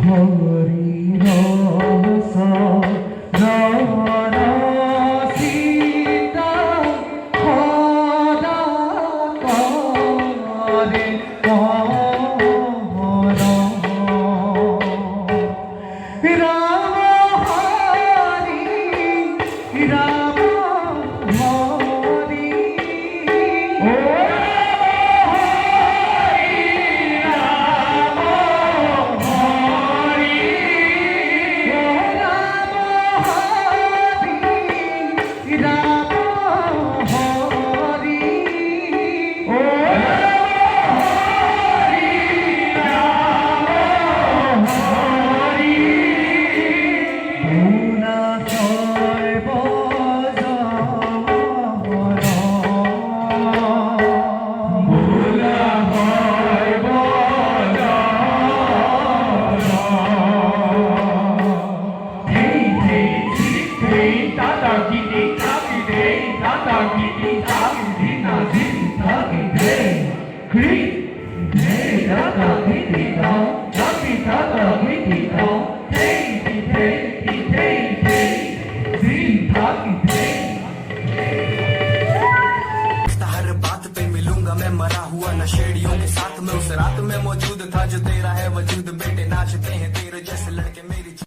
হরি রস নর সীতা হরা করে হর রাম হরি রাম হরি ও हर बात पे मिलूंगा मैं मरा हुआ नशेड़ियों के साथ में उस रात में मौजूद था जो तेरा है वजूद बेटे नाचते हैं तेरे जैसे लड़के मेरी